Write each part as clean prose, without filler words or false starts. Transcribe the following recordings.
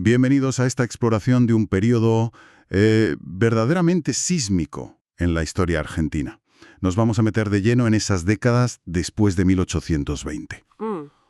Bienvenidos a esta exploración de un periodo verdaderamente sísmico en la historia argentina. Nos vamos a meter de lleno en esas décadas después de 1820.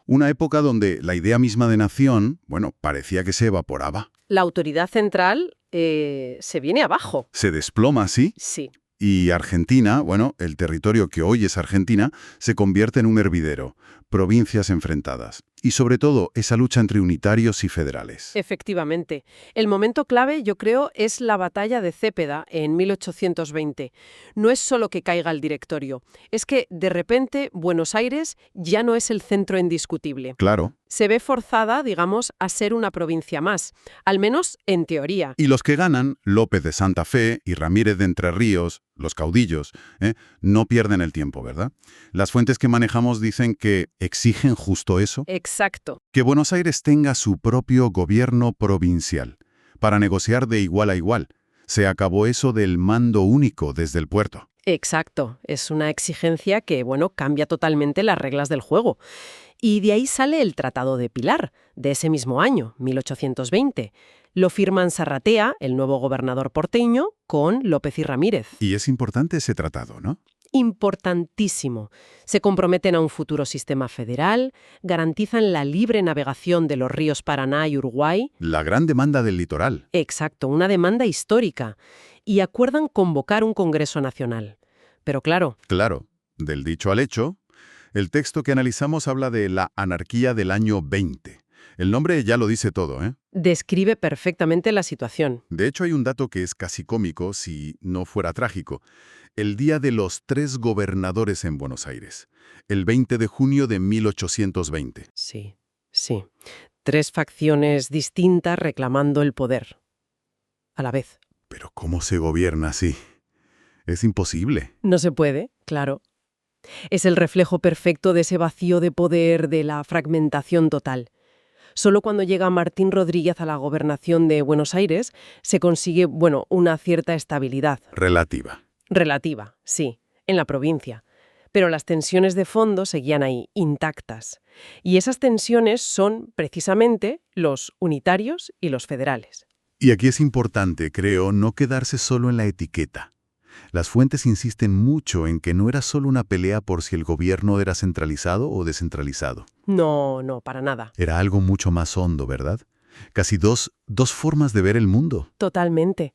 Una época donde la idea misma de nación, bueno, parecía que se evaporaba. La autoridad central se viene abajo. Se desploma, ¿sí? Sí. Y Argentina, bueno, el territorio que hoy es Argentina, se convierte en un hervidero, provincias enfrentadas. Y sobre todo, esa lucha entre unitarios y federales. Efectivamente. El momento clave, yo creo, es la batalla de Cépeda en 1820. No es solo que caiga el directorio, es que, de repente, Buenos Aires ya no es el centro indiscutible. Claro. Se ve forzada, digamos, a ser una provincia más, al menos en teoría. Y los que ganan, López de Santa Fe y Ramírez de Entre Ríos, los caudillos, no pierden el tiempo, ¿verdad? Las fuentes que manejamos dicen que exigen justo eso. Exacto. Que Buenos Aires tenga su propio gobierno provincial, para negociar de igual a igual. Se acabó eso del mando único desde el puerto. Exacto. Es una exigencia que, bueno, cambia totalmente las reglas del juego. Y de ahí sale el Tratado de Pilar, de ese mismo año, 1820. Lo firman Sarratea, el nuevo gobernador porteño, con López y Ramírez. Y es importante ese tratado, ¿no? Importantísimo. Se comprometen a un futuro sistema federal, garantizan la libre navegación de los ríos Paraná y Uruguay. La gran demanda del litoral. Exacto, una demanda histórica. Y acuerdan convocar un Congreso Nacional. Pero claro. Claro, del dicho al hecho, el texto que analizamos habla de la anarquía del año 20. El nombre ya lo dice todo, ¿eh? Describe perfectamente la situación. De hecho, hay un dato que es casi cómico si no fuera trágico. El día de los 3 gobernadores en Buenos Aires, el 20 de junio de 1820. Sí, sí. 3 facciones distintas reclamando el poder. A la vez. Pero ¿cómo se gobierna así? Es imposible. No se puede, claro. Es el reflejo perfecto de ese vacío de poder, de la fragmentación total. Solo cuando llega Martín Rodríguez a la gobernación de Buenos Aires se consigue, bueno, una cierta estabilidad. Relativa. Relativa, sí, en la provincia. Pero las tensiones de fondo seguían ahí, intactas. Y esas tensiones son, precisamente, los unitarios y los federales. Y aquí es importante, creo, no quedarse solo en la etiqueta. Las fuentes insisten mucho en que no era solo una pelea por si el gobierno era centralizado o descentralizado. No, para nada. Era algo mucho más hondo, ¿verdad? Casi dos formas de ver el mundo. Totalmente.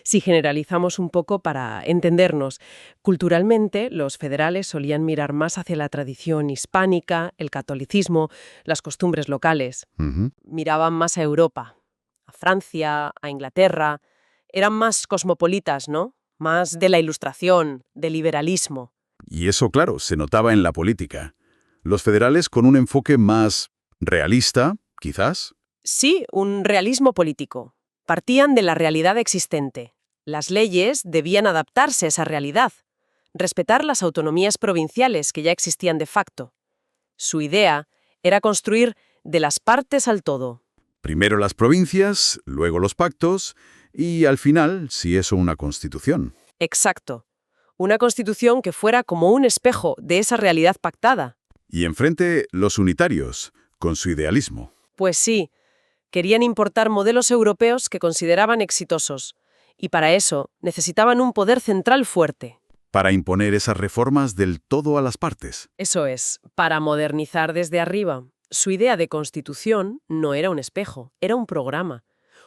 Si generalizamos un poco para entendernos, culturalmente los federales solían mirar más hacia la tradición hispánica, el catolicismo, las costumbres locales. Miraban más a Europa, a Francia, a Inglaterra. Eran más cosmopolitas, ¿no? Más de la Ilustración, del liberalismo. Y eso, claro, se notaba en la política. Los federales con un enfoque más realista, quizás. Sí, un realismo político. Partían de la realidad existente. Las leyes debían adaptarse a esa realidad, respetar las autonomías provinciales que ya existían de facto. Su idea era construir de las partes al todo. Primero las provincias, luego los pactos y, al final, si eso, una constitución. Exacto. Una constitución que fuera como un espejo de esa realidad pactada. Y enfrente los unitarios, con su idealismo. Pues sí, querían importar modelos europeos que consideraban exitosos. Y para eso necesitaban un poder central fuerte. Para imponer esas reformas del todo a las partes. Eso es, para modernizar desde arriba. Su idea de constitución no era un espejo, era un programa.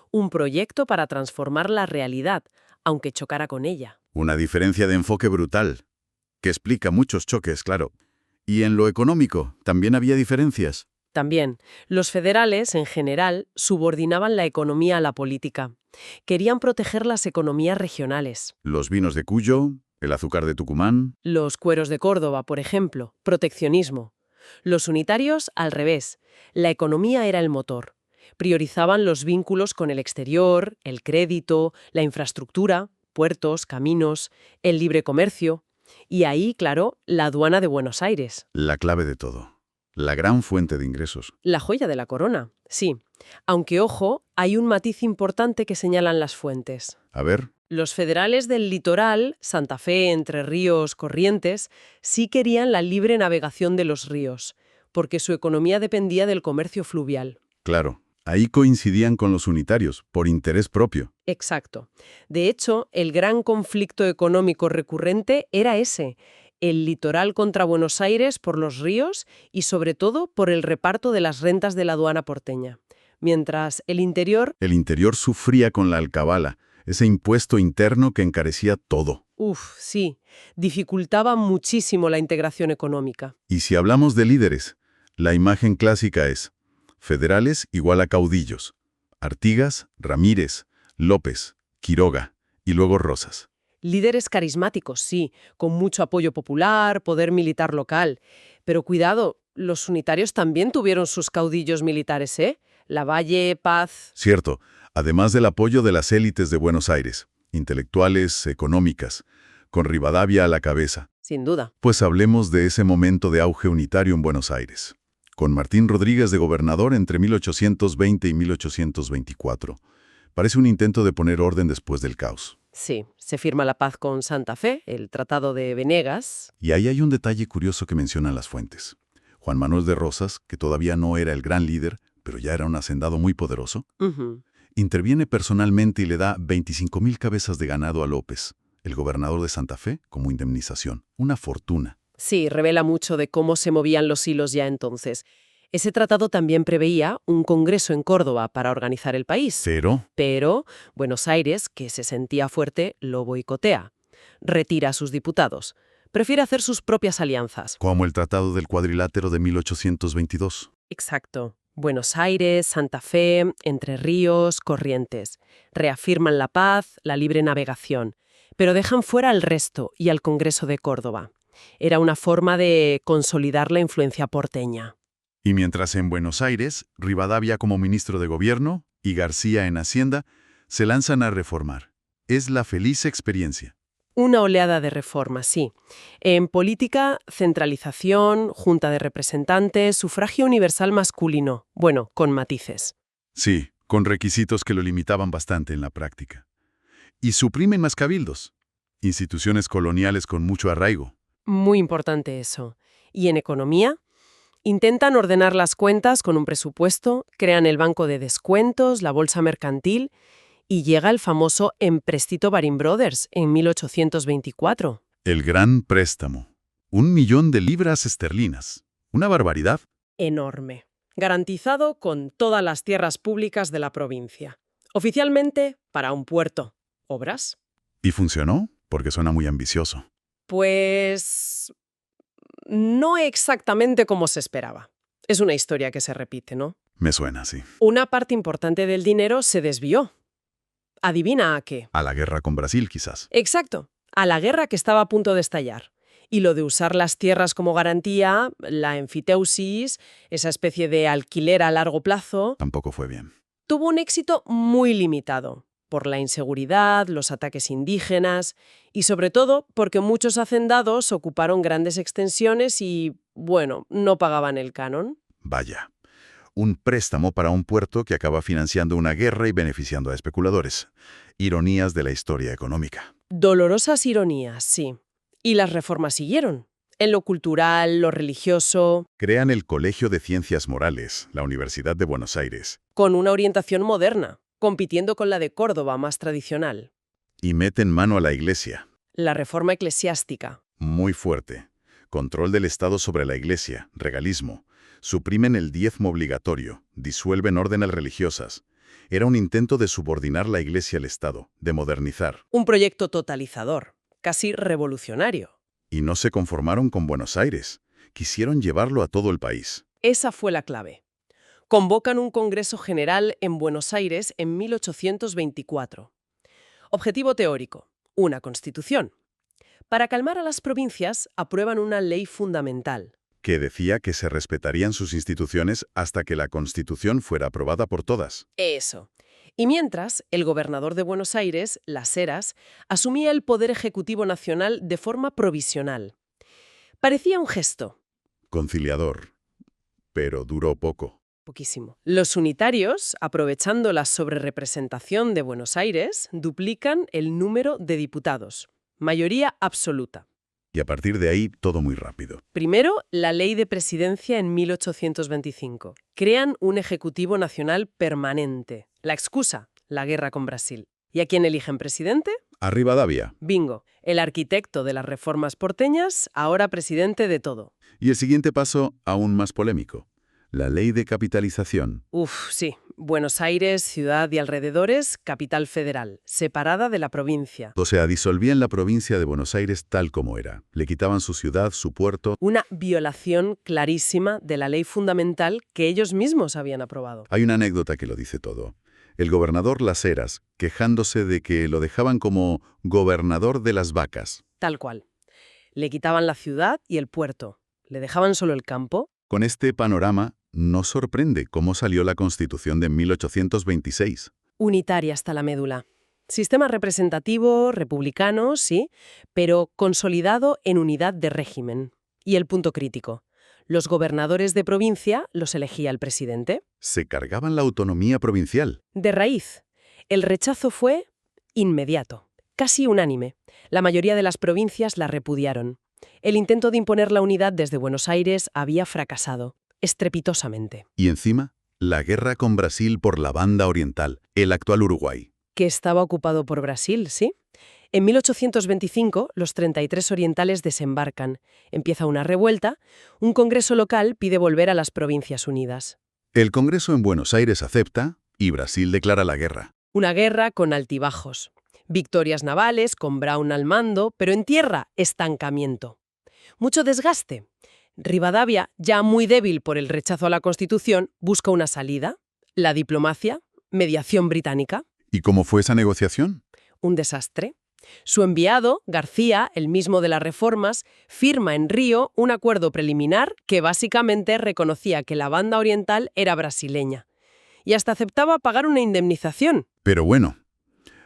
Un proyecto para transformar la realidad, aunque chocara con ella. Una diferencia de enfoque brutal, que explica muchos choques, claro. Y en lo económico, ¿también había diferencias? También, los federales, en general, subordinaban la economía a la política. Querían proteger las economías regionales. Los vinos de Cuyo, el azúcar de Tucumán. Los cueros de Córdoba, por ejemplo, proteccionismo. Los unitarios, al revés. La economía era el motor. Priorizaban los vínculos con el exterior, el crédito, la infraestructura, puertos, caminos, el libre comercio. Y ahí, claro, la aduana de Buenos Aires. La clave de todo. La gran fuente de ingresos. La joya de la corona, sí. Aunque, ojo, hay un matiz importante que señalan las fuentes. A ver. Los federales del litoral, Santa Fe, Entre Ríos, Corrientes, sí querían la libre navegación de los ríos, porque su economía dependía del comercio fluvial. Claro, Ahí coincidían con los unitarios, por interés propio. Exacto. De hecho, el gran conflicto económico recurrente era ese, el litoral contra Buenos Aires por los ríos y sobre todo por el reparto de las rentas de la aduana porteña. Mientras el interior, El interior sufría con la alcabala, ese impuesto interno que encarecía todo. sí, dificultaba muchísimo la integración económica. Y si hablamos de líderes, la imagen clásica es federales igual a caudillos. Artigas, Ramírez, López, Quiroga y luego Rosas. Líderes carismáticos, sí, con mucho apoyo popular, poder militar local. Pero cuidado, los unitarios también tuvieron sus caudillos militares, ¿eh? Lavalle, Paz. Cierto, además del apoyo de las élites de Buenos Aires, intelectuales, económicas, con Rivadavia a la cabeza. Sin duda. Pues hablemos de ese momento de auge unitario en Buenos Aires, con Martín Rodríguez de gobernador entre 1820 y 1824. Parece un intento de poner orden después del caos. Sí, se firma la paz con Santa Fe, el Tratado de Venegas. Y ahí hay un detalle curioso que mencionan las fuentes. Juan Manuel de Rosas, que todavía no era el gran líder, pero ya era un hacendado muy poderoso, interviene personalmente y le da 25,000 cabezas de ganado a López, el gobernador de Santa Fe, como indemnización. Una fortuna. Sí, revela mucho de cómo se movían los hilos ya entonces. Ese tratado también preveía un congreso en Córdoba para organizar el país. Pero Buenos Aires, que se sentía fuerte, lo boicotea. Retira a sus diputados. Prefiere hacer sus propias alianzas. Como el Tratado del Cuadrilátero de 1822. Exacto. Buenos Aires, Santa Fe, Entre Ríos, Corrientes. Reafirman la paz, la libre navegación. Pero dejan fuera al resto y al Congreso de Córdoba. Era una forma de consolidar la influencia porteña. Y mientras en Buenos Aires, Rivadavia como ministro de Gobierno y García en Hacienda se lanzan a reformar. Es la feliz experiencia. Una oleada de reformas, sí. En política, centralización, junta de representantes, sufragio universal masculino. Bueno, con matices. Sí, con requisitos que lo limitaban bastante en la práctica. Y suprimen más cabildos. Instituciones coloniales con mucho arraigo. Muy importante eso. ¿Y en economía? Intentan ordenar las cuentas con un presupuesto, crean el banco de descuentos, la bolsa mercantil, y llega el famoso Empréstito Baring Brothers en 1824. El gran préstamo. 1.000.000 de libras esterlinas. Una barbaridad. Enorme. Garantizado con todas las tierras públicas de la provincia. Oficialmente, para un puerto. ¿Obras? ¿Y funcionó? Porque suena muy ambicioso. Pues no exactamente como se esperaba. Es una historia que se repite, ¿no? Me suena, sí. Una parte importante del dinero se desvió. ¿Adivina a qué? A la guerra con Brasil, quizás. Exacto, a la guerra que estaba a punto de estallar. Y lo de usar las tierras como garantía, la enfiteusis, esa especie de alquiler a largo plazo, Tampoco fue bien. tuvo un éxito muy limitado. Por la inseguridad, los ataques indígenas y sobre todo porque muchos hacendados ocuparon grandes extensiones y, bueno, no pagaban el canon. Vaya. Un préstamo para un puerto que acaba financiando una guerra y beneficiando a especuladores. Ironías de la historia económica. Dolorosas ironías, sí. Y las reformas siguieron. En lo cultural, lo religioso, Crean el Colegio de Ciencias Morales, la Universidad de Buenos Aires, con una orientación moderna, compitiendo con la de Córdoba más tradicional. y meten mano a la Iglesia. La reforma eclesiástica. Muy fuerte. Control del Estado sobre la Iglesia, regalismo. Suprimen el diezmo obligatorio, disuelven órdenes religiosas. Era un intento de subordinar la Iglesia al Estado, de modernizar. Un proyecto totalizador, casi revolucionario. Y no se conformaron con Buenos Aires. Quisieron llevarlo a todo el país. Esa fue la clave. Convocan un Congreso General en Buenos Aires en 1824. Objetivo teórico: una constitución. Para calmar a las provincias, aprueban una ley fundamental. Que decía que se respetarían sus instituciones hasta que la Constitución fuera aprobada por todas. Eso. Y mientras, el gobernador de Buenos Aires, Las Heras, asumía el poder ejecutivo nacional de forma provisional. Parecía un gesto. Conciliador. Pero duró poco. Poquísimo. Los unitarios, aprovechando la sobrerrepresentación de Buenos Aires, duplican el número de diputados. Mayoría absoluta. Y a partir de ahí, todo muy rápido. Primero, la Ley de Presidencia en 1825. Crean un Ejecutivo Nacional permanente. La excusa, la guerra con Brasil. ¿Y a quién eligen presidente? A Rivadavia. Bingo, el arquitecto de las reformas porteñas, ahora presidente de todo. Y el siguiente paso, aún más polémico. La ley de capitalización. Sí. Buenos Aires, ciudad y alrededores, capital federal, separada de la provincia. O sea, disolvían la provincia de Buenos Aires tal como era. Le quitaban su ciudad, su puerto. Una violación clarísima de la ley fundamental que ellos mismos habían aprobado. Hay una anécdota que lo dice todo. El gobernador Las Heras, quejándose de que lo dejaban como gobernador de las vacas. Tal cual. Le quitaban la ciudad y el puerto. Le dejaban solo el campo. Con este panorama, no sorprende cómo salió la Constitución de 1826. Unitaria hasta la médula. Sistema representativo, republicano, sí, pero consolidado en unidad de régimen. Y el punto crítico. Los gobernadores de provincia los elegía el presidente. Se cargaban la autonomía provincial. De raíz. El rechazo fue inmediato, casi unánime. La mayoría de las provincias la repudiaron. El intento de imponer la unidad desde Buenos Aires había fracasado, estrepitosamente. Y encima, la guerra con Brasil por la Banda Oriental, el actual Uruguay. Que estaba ocupado por Brasil, ¿sí? En 1825, los 33 orientales desembarcan. Empieza una revuelta. Un congreso local pide volver a las Provincias Unidas. El Congreso en Buenos Aires acepta y Brasil declara la guerra. Una guerra con altibajos. Victorias navales, con Brown al mando, pero en tierra, estancamiento. Mucho desgaste. Rivadavia, ya muy débil por el rechazo a la Constitución, busca una salida. La diplomacia, mediación británica. ¿Y cómo fue esa negociación? Un desastre. Su enviado, García, el mismo de las reformas, firma en Río un acuerdo preliminar que básicamente reconocía que la Banda Oriental era brasileña. Y hasta aceptaba pagar una indemnización. Pero bueno,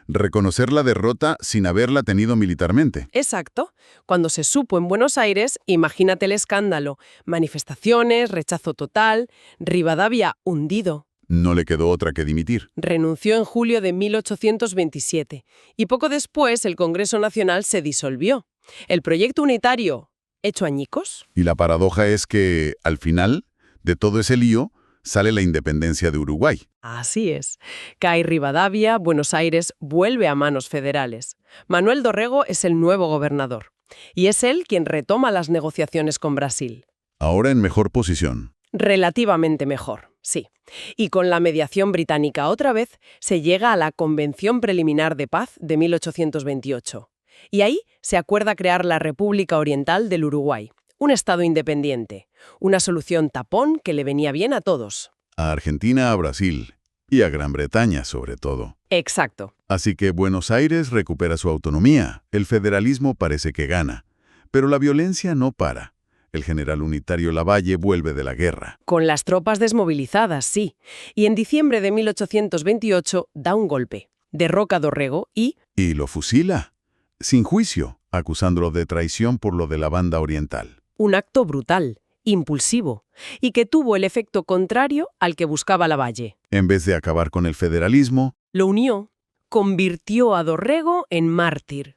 reconocer la derrota sin haberla tenido militarmente. Exacto. Cuando se supo en Buenos Aires, imagínate el escándalo. Manifestaciones, rechazo total, Rivadavia hundido. No le quedó otra que dimitir. Renunció en julio de 1827 y poco después el Congreso Nacional se disolvió. El proyecto unitario, hecho añicos. Y la paradoja es que, al final, de todo ese lío, sale la independencia de Uruguay. Así es. Cae Rivadavia, Buenos Aires vuelve a manos federales. Manuel Dorrego es el nuevo gobernador. Y es él quien retoma las negociaciones con Brasil. Ahora en mejor posición. Relativamente mejor, sí. Y con la mediación británica otra vez, se llega a la Convención Preliminar de Paz de 1828. Y ahí se acuerda crear la República Oriental del Uruguay, un estado independiente, una solución tapón que le venía bien a todos. A Argentina, a Brasil y a Gran Bretaña sobre todo. Exacto. Así que Buenos Aires recupera su autonomía, el federalismo parece que gana, pero la violencia no para. El general unitario Lavalle vuelve de la guerra. Con las tropas desmovilizadas, sí. Y en diciembre de 1828 da un golpe, derroca a Dorrego y lo fusila, sin juicio, acusándolo de traición por lo de la Banda Oriental. un acto brutal, impulsivo, y que tuvo el efecto contrario al que buscaba Lavalle. En vez de acabar con el federalismo, Lo unió, convirtió a Dorrego en mártir.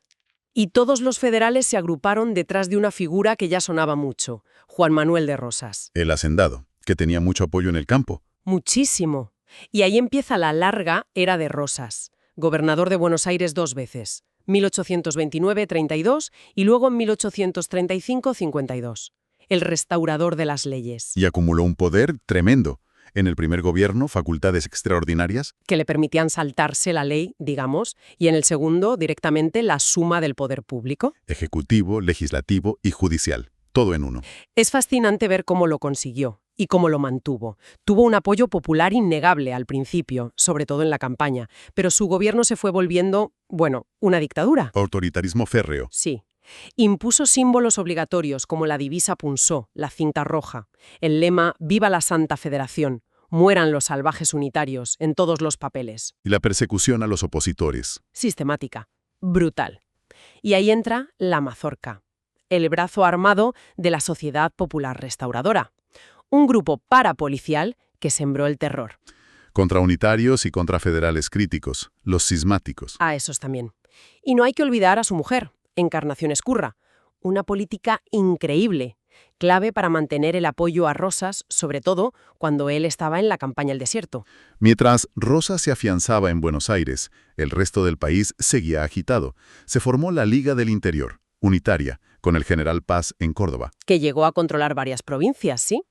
Y todos los federales se agruparon detrás de una figura que ya sonaba mucho, Juan Manuel de Rosas. el hacendado, que tenía mucho apoyo en el campo. Muchísimo. Y ahí empieza la larga era de Rosas, gobernador de Buenos Aires 2 veces, 1829-32 y luego en 1835-52. El restaurador de las leyes. Y acumuló un poder tremendo. En el primer gobierno, facultades extraordinarias. Que le permitían saltarse la ley, digamos, y en el segundo, directamente, la suma del poder público. Ejecutivo, legislativo y judicial. Todo en uno. Es fascinante ver cómo lo consiguió y cómo lo mantuvo. Tuvo un apoyo popular innegable al principio, sobre todo en la campaña, pero su gobierno se fue volviendo, bueno, una dictadura. Autoritarismo férreo. Sí. Impuso símbolos obligatorios como la divisa punzó, la cinta roja, el lema «Viva la Santa Federación», «Mueran los salvajes unitarios» en todos los papeles. Y la persecución a los opositores. Sistemática. Brutal. Y ahí entra la Mazorca, el brazo armado de la Sociedad Popular Restauradora. Un grupo parapolicial que sembró el terror. Contra unitarios y contra federales críticos, los cismáticos. A esos también. Y no hay que olvidar a su mujer, Encarnación Ezcurra, una política increíble, clave para mantener el apoyo a Rosas, sobre todo cuando él estaba en la campaña al desierto. Mientras Rosas se afianzaba en Buenos Aires, el resto del país seguía agitado. Se formó la Liga del Interior, unitaria, con el general Paz en Córdoba. Que llegó a controlar varias provincias, ¿sí?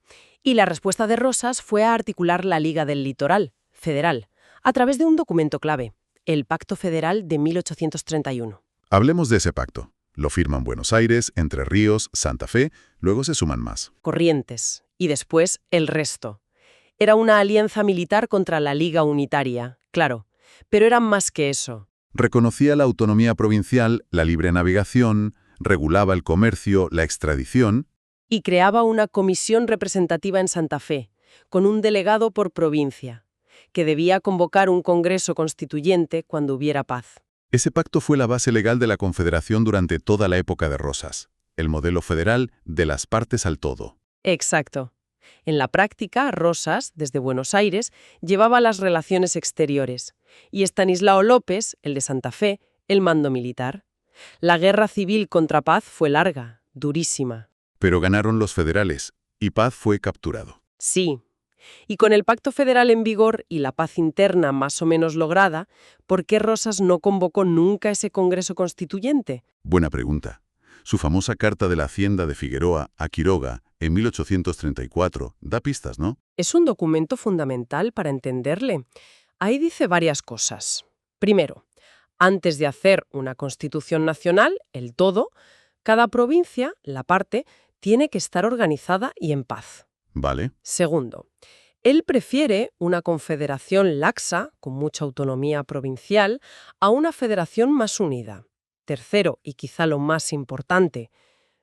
Y la respuesta de Rosas fue a articular la Liga del Litoral, federal, a través de un documento clave, el Pacto Federal de 1831. Hablemos de ese pacto. Lo firman Buenos Aires, Entre Ríos, Santa Fe, luego se suman más. Corrientes, y después el resto. Era una alianza militar contra la Liga Unitaria, claro, pero eran más que eso. Reconocía la autonomía provincial, la libre navegación, regulaba el comercio, la extradición. Y creaba una comisión representativa en Santa Fe, con un delegado por provincia, que debía convocar un congreso constituyente cuando hubiera paz. Ese pacto fue la base legal de la Confederación durante toda la época de Rosas, el modelo federal de las partes al todo. Exacto. En la práctica, Rosas, desde Buenos Aires, llevaba las relaciones exteriores, y Estanislao López, el de Santa Fe, el mando militar. La guerra civil contra Paz fue larga, durísima. Pero ganaron los federales, y Paz fue capturado. Sí. Y con el Pacto Federal en vigor y la paz interna más o menos lograda, ¿por qué Rosas no convocó nunca ese Congreso Constituyente? Buena pregunta. Su famosa carta de la Hacienda de Figueroa a Quiroga, en 1834, da pistas, ¿no? Es un documento fundamental para entenderle. Ahí dice varias cosas. Primero, antes de hacer una Constitución nacional, el todo, cada provincia, la parte, tiene que estar organizada y en paz. Vale. Segundo, él prefiere una confederación laxa, con mucha autonomía provincial, a una federación más unida. Tercero, y quizá lo más importante,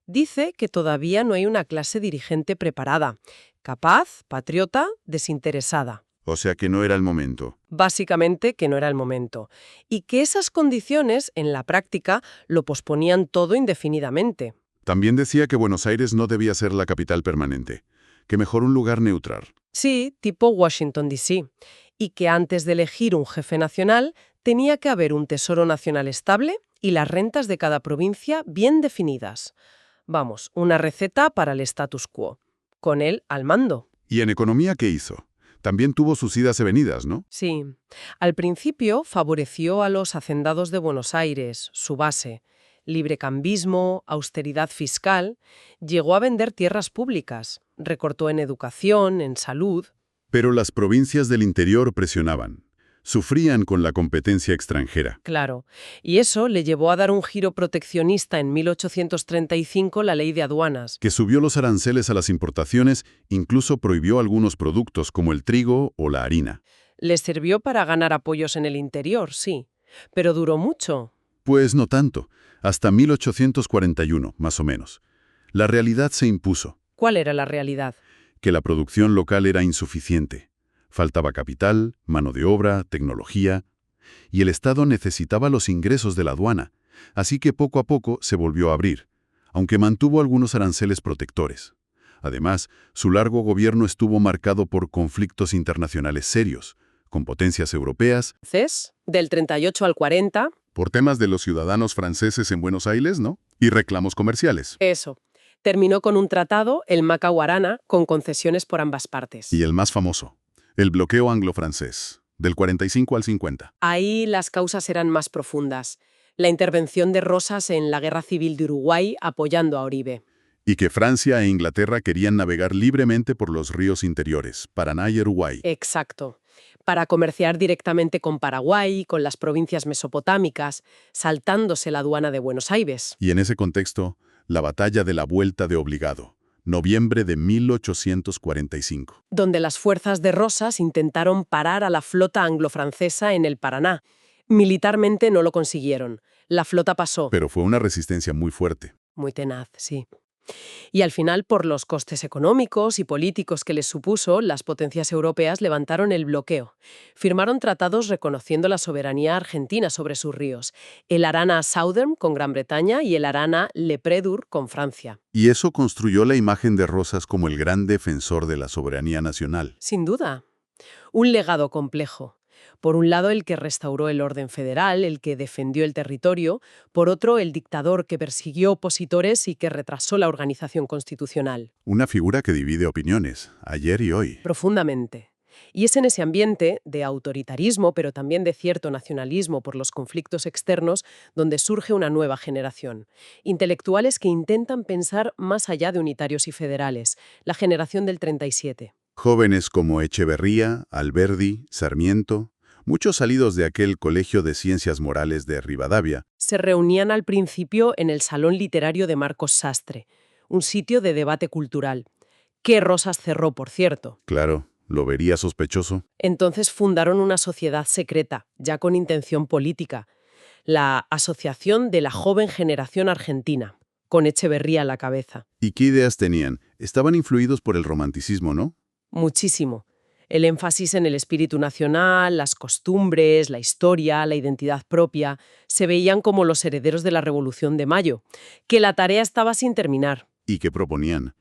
dice que todavía no hay una clase dirigente preparada, capaz, patriota, desinteresada. O sea que no era el momento. Básicamente que no era el momento. Y que esas condiciones, en la práctica, lo posponían todo indefinidamente. También decía que Buenos Aires no debía ser la capital permanente, que mejor un lugar neutral. Sí, tipo Washington, D.C. Y que antes de elegir un jefe nacional, tenía que haber un tesoro nacional estable y las rentas de cada provincia bien definidas. Vamos, una receta para el status quo. Con él al mando. ¿Y en economía qué hizo? También tuvo sus idas y venidas, ¿no? Sí. Al principio favoreció a los hacendados de Buenos Aires, su base. Librecambismo, austeridad fiscal. Llegó a vender tierras públicas. Recortó en educación, en salud. Pero las provincias del interior presionaban. Sufrían con la competencia extranjera. Claro. Y eso le llevó a dar un giro proteccionista en 1835 la Ley de Aduanas. Que subió los aranceles a las importaciones, incluso prohibió algunos productos como el trigo o la harina. Le sirvió para ganar apoyos en el interior, sí. Pero duró mucho. Pues no tanto, hasta 1841, más o menos. La realidad se impuso. ¿Cuál era la realidad? Que la producción local era insuficiente. Faltaba capital, mano de obra, tecnología, y el Estado necesitaba los ingresos de la aduana, así que poco a poco se volvió a abrir, aunque mantuvo algunos aranceles protectores. Además, su largo gobierno estuvo marcado por conflictos internacionales serios, con potencias europeas. ¿CES? Del 38 al 40. Por temas de los ciudadanos franceses en Buenos Aires, ¿no? Y reclamos comerciales. Eso. Terminó con un tratado, el Macahuarana, con concesiones por ambas partes. Y el más famoso, el bloqueo anglo-francés, del 45 al 50. Ahí las causas eran más profundas. La intervención de Rosas en la Guerra Civil de Uruguay apoyando a Oribe. Y que Francia e Inglaterra querían navegar libremente por los ríos interiores, Paraná y Uruguay. Exacto. Para comerciar directamente con Paraguay y con las provincias mesopotámicas, saltándose la aduana de Buenos Aires. Y en ese contexto, la batalla de la Vuelta de Obligado, noviembre de 1845. Donde las fuerzas de Rosas intentaron parar a la flota anglo-francesa en el Paraná. Militarmente no lo consiguieron. La flota pasó. Pero fue una resistencia muy fuerte. Muy tenaz, sí. Y al final, por los costes económicos y políticos que les supuso, las potencias europeas levantaron el bloqueo. Firmaron tratados reconociendo la soberanía argentina sobre sus ríos. El Arana Southern con Gran Bretaña y el Arana Le Prédur con Francia. Y eso construyó la imagen de Rosas como el gran defensor de la soberanía nacional. Sin duda. Un legado complejo. Por un lado, el que restauró el orden federal, el que defendió el territorio; por otro, el dictador que persiguió opositores y que retrasó la organización constitucional. Una figura que divide opiniones, ayer y hoy. Profundamente. Y es en ese ambiente de autoritarismo, pero también de cierto nacionalismo por los conflictos externos, donde surge una nueva generación. Intelectuales que intentan pensar más allá de unitarios y federales, la generación del 37. Jóvenes como Echeverría, Alberdi, Sarmiento, muchos salidos de aquel Colegio de Ciencias Morales de Rivadavia. Se reunían al principio en el Salón Literario de Marcos Sastre, un sitio de debate cultural, que Rosas cerró, por cierto. Claro, lo vería sospechoso. Entonces fundaron una sociedad secreta, ya con intención política, la Asociación de la Joven Generación Argentina, con Echeverría a la cabeza. ¿Y qué ideas tenían? Estaban influidos por el romanticismo, ¿no? Muchísimo. El énfasis en el espíritu nacional, las costumbres, la historia, la identidad propia, se veían como los herederos de la Revolución de Mayo, que la tarea estaba sin terminar. ¿Y qué proponían?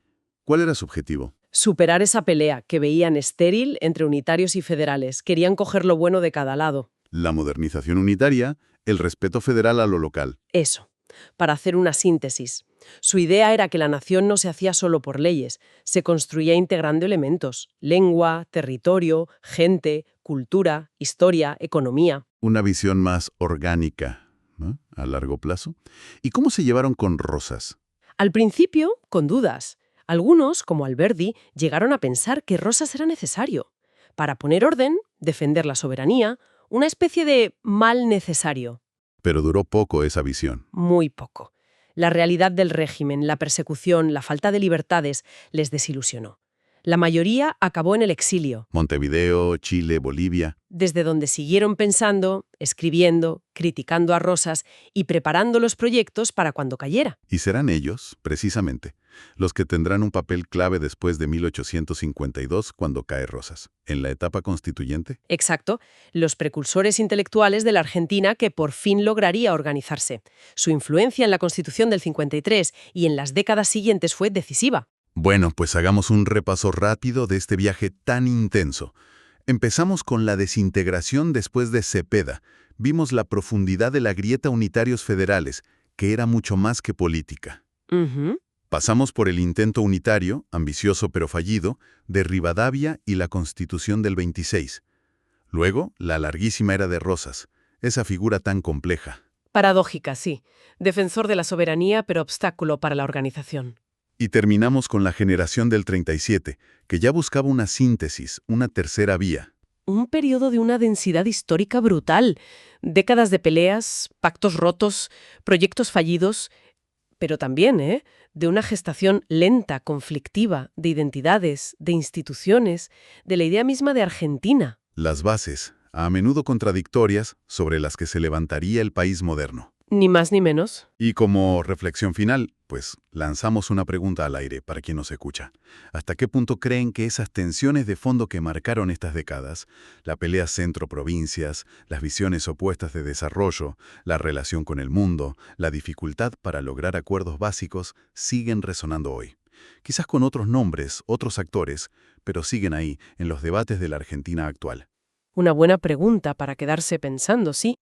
¿Cuál era su objetivo? Superar esa pelea que veían estéril entre unitarios y federales. Querían coger lo bueno de cada lado. La modernización unitaria, el respeto federal a lo local. Eso, para hacer una síntesis. Su idea era que la nación no se hacía solo por leyes, se construía integrando elementos: lengua, territorio, gente, cultura, historia, economía. Una visión más orgánica, ¿no? A largo plazo. ¿Y cómo se llevaron con Rosas? Al principio, con dudas. Algunos, como Alberdi, llegaron a pensar que Rosas era necesario. Para poner orden, defender la soberanía, una especie de mal necesario. Pero duró poco esa visión. Muy poco. La realidad del régimen, la persecución, la falta de libertades les desilusionó. La mayoría acabó en el exilio, Montevideo, Chile, Bolivia. desde donde siguieron pensando, escribiendo, criticando a Rosas y preparando los proyectos para cuando cayera. Y serán ellos, precisamente, los que tendrán un papel clave después de 1852, cuando cae Rosas, en la etapa constituyente. Exacto, los precursores intelectuales de la Argentina que por fin lograría organizarse. Su influencia en la Constitución del 53 y en las décadas siguientes fue decisiva. Bueno, pues hagamos un repaso rápido de este viaje tan intenso. Empezamos con la desintegración después de Cepeda. Vimos la profundidad de la grieta unitarios federales, que era mucho más que política. Ujú. Pasamos por el intento unitario, ambicioso pero fallido, de Rivadavia y la Constitución del 26. Luego, la larguísima era de Rosas, esa figura tan compleja. Paradójica, sí. Defensor de la soberanía, pero obstáculo para la organización. Y terminamos con la generación del 37, que ya buscaba una síntesis, una tercera vía. Un periodo de una densidad histórica brutal. Décadas de peleas, pactos rotos, proyectos fallidos, pero también, de una gestación lenta, conflictiva, de identidades, de instituciones, de la idea misma de Argentina. Las bases, a menudo contradictorias, sobre las que se levantaría el país moderno. Ni más ni menos. Y como reflexión final, pues lanzamos una pregunta al aire para quien nos escucha. ¿Hasta qué punto creen que esas tensiones de fondo que marcaron estas décadas, la pelea centro-provincias, las visiones opuestas de desarrollo, la relación con el mundo, la dificultad para lograr acuerdos básicos, siguen resonando hoy? Quizás con otros nombres, otros actores, pero siguen ahí, en los debates de la Argentina actual. Una buena pregunta para quedarse pensando, sí.